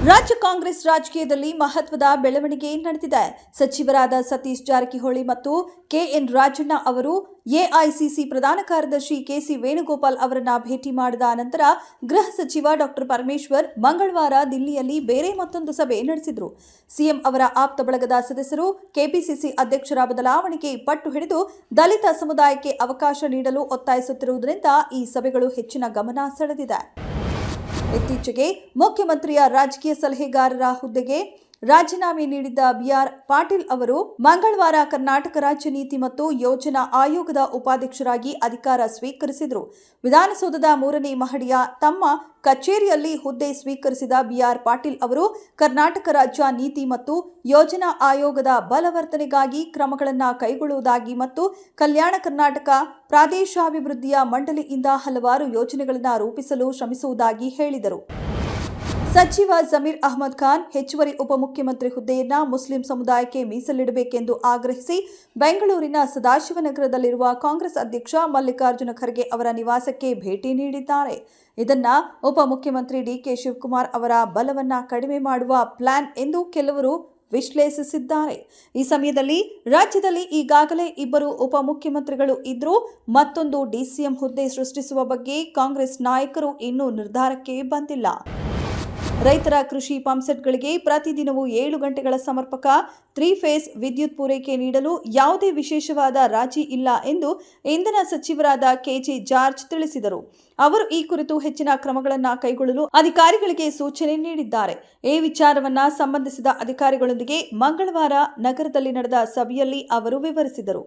ರಾಜ್ಯ ಕಾಂಗ್ರೆಸ್ ರಾಜಕೀಯದಲ್ಲಿ ಮಹತ್ವದ ಬೆಳವಣಿಗೆ ನಡೆದಿದೆ. ಸಚಿವರಾದ ಸತೀಶ್ ಜಾರಕಿಹೊಳಿ ಮತ್ತು ಕೆಎನ್ ರಾಜಣ್ಣ ಅವರು ಎಐಸಿಸಿ ಪ್ರಧಾನ ಕಾರ್ಯದರ್ಶಿ ಕೆಸಿ ವೇಣುಗೋಪಾಲ್ ಅವರನ್ನ ಭೇಟಿ ಮಾಡಿದ ನಂತರ ಗೃಹ ಸಚಿವ ಡಾಕ್ಟರ್ ಪರಮೇಶ್ವರ್ ಮಂಗಳವಾರ ದಿಲ್ಲಿಯಲ್ಲಿ ಬೇರೆ ಮತ್ತೊಂದು ಸಭೆ ನಡೆಸಿದರು. ಸಿಎಂ ಅವರ ಆಪ್ತ ಬಳಗದ ಸದಸ್ಯರು ಕೆಪಿಸಿಸಿ ಅಧ್ಯಕ್ಷರ ಬದಲಾವಣೆಗೆ ಪಟ್ಟು ಹಿಡಿದು ದಲಿತ ಸಮುದಾಯಕ್ಕೆ ಅವಕಾಶ ನೀಡಲು ಒತ್ತಾಯಿಸುತ್ತಿರುವುದರಿಂದ ಈ ಸಭೆಗಳು ಹೆಚ್ಚಿನ ಗಮನ ಸೆಳೆದಿದೆ. ಇತ್ತೀಚೆಗೆ ಮುಖ್ಯಮಂತ್ರಿಯ ರಾಜಕೀಯ ಸಲಹೆಗಾರರ ಹುದ್ದೆಗೆ ರಾಜೀನಾಮೆ ನೀಡಿದ್ದ ಬಿಆರ್ ಪಾಟೀಲ್ ಅವರು ಮಂಗಳವಾರ ಕರ್ನಾಟಕ ರಾಜ್ಯ ನೀತಿ ಮತ್ತು ಯೋಜನಾ ಆಯೋಗದ ಉಪಾಧ್ಯಕ್ಷರಾಗಿ ಅಧಿಕಾರ ಸ್ವೀಕರಿಸಿದರು. ವಿಧಾನಸೌಧದ 3ನೇ ಮಹಡಿಯ ತಮ್ಮ ಕಚೇರಿಯಲ್ಲಿ ಹುದ್ದೆ ಸ್ವೀಕರಿಸಿದ ಬಿಆರ್ ಪಾಟೀಲ್ ಅವರು ಕರ್ನಾಟಕ ರಾಜ್ಯ ನೀತಿ ಮತ್ತು ಯೋಜನಾ ಆಯೋಗದ ಬಲವರ್ಧನೆಗಾಗಿ ಕ್ರಮಗಳನ್ನು ಕೈಗೊಳ್ಳುವುದಾಗಿ ಮತ್ತು ಕಲ್ಯಾಣ ಕರ್ನಾಟಕ ಪ್ರಾದೇಶಾಭಿವೃದ್ಧಿಯ ಮಂಡಳಿಯಿಂದ ಹಲವಾರು ಯೋಜನೆಗಳನ್ನು ರೂಪಿಸಲು ಶ್ರಮಿಸುವುದಾಗಿ ಹೇಳಿದರು. ಸಚಿವ ಜಮೀರ್ ಅಹ್ಮದ್ ಖಾನ್ ಹೆಚ್ಚುವರಿ ಉಪಮುಖ್ಯಮಂತ್ರಿ ಹುದ್ದೆಯನ್ನ ಮುಸ್ಲಿಂ ಸಮುದಾಯಕ್ಕೆ ಮೀಸಲಿಡಬೇಕೆಂದು ಆಗ್ರಹಿಸಿ ಬೆಂಗಳೂರಿನ ಸದಾಶಿವನಗರದಲ್ಲಿರುವ ಕಾಂಗ್ರೆಸ್ ಅಧ್ಯಕ್ಷ ಮಲ್ಲಿಕಾರ್ಜುನ ಖರ್ಗೆ ಅವರ ನಿವಾಸಕ್ಕೆ ಭೇಟಿ ನೀಡಿದ್ದಾರೆ. ಇದನ್ನ ಉಪಮುಖ್ಯಮಂತ್ರಿ ಡಿಕೆ ಶಿವಕುಮಾರ್ ಅವರ ಬಲವನ್ನ ಕಡಿಮೆ ಮಾಡುವ ಪ್ಲಾನ್ ಎಂದು ಕೆಲವರು ವಿಶ್ಲೇಷಿಸಿದ್ದಾರೆ. ಈ ಸಮಯದಲ್ಲಿ ರಾಜ್ಯದಲ್ಲಿ ಈಗಾಗಲೇ 2 ಉಪಮುಖ್ಯಮಂತ್ರಿಗಳು ಇದ್ರೂ ಮತ್ತೊಂದು ಡಿಸಿಎಂ ಹುದ್ದೆ ಸೃಷ್ಟಿಸುವ ಬಗ್ಗೆ ಕಾಂಗ್ರೆಸ್ ನಾಯಕರು ಇನ್ನೂ ನಿರ್ಧಾರಕ್ಕೆ ಬಂದಿಲ್ಲ. ರೈತರ ಕೃಷಿ ಪಂಪ್ಸೆಟ್ಗಳಿಗೆ ಪ್ರತಿದಿನವೂ 7 ಗಂಟೆಗಳ ಸಮರ್ಪಕ 3 ಫೇಸ್ ವಿದ್ಯುತ್ ಪೂರೈಕೆ ನೀಡಲು ಯಾವುದೇ ವಿಶೇಷವಾದ ರಾಜಿ ಇಲ್ಲ ಎಂದು ಇಂಧನ ಸಚಿವರಾದ ಕೆಜೆ ಜಾರ್ಜ್ ತಿಳಿಸಿದರು. ಅವರು ಈ ಕುರಿತು ಹೆಚ್ಚಿನ ಕ್ರಮಗಳನ್ನು ಕೈಗೊಳ್ಳಲು ಅಧಿಕಾರಿಗಳಿಗೆ ಸೂಚನೆ ನೀಡಿದ್ದಾರೆ. ಈ ವಿಚಾರವನ್ನು ಸಂಬಂಧಿಸಿದ ಅಧಿಕಾರಿಗಳೊಂದಿಗೆ ಮಂಗಳವಾರ ನಗರದಲ್ಲಿ ನಡೆದ ಸಭೆಯಲ್ಲಿ ಅವರು ವಿವರಿಸಿದರು.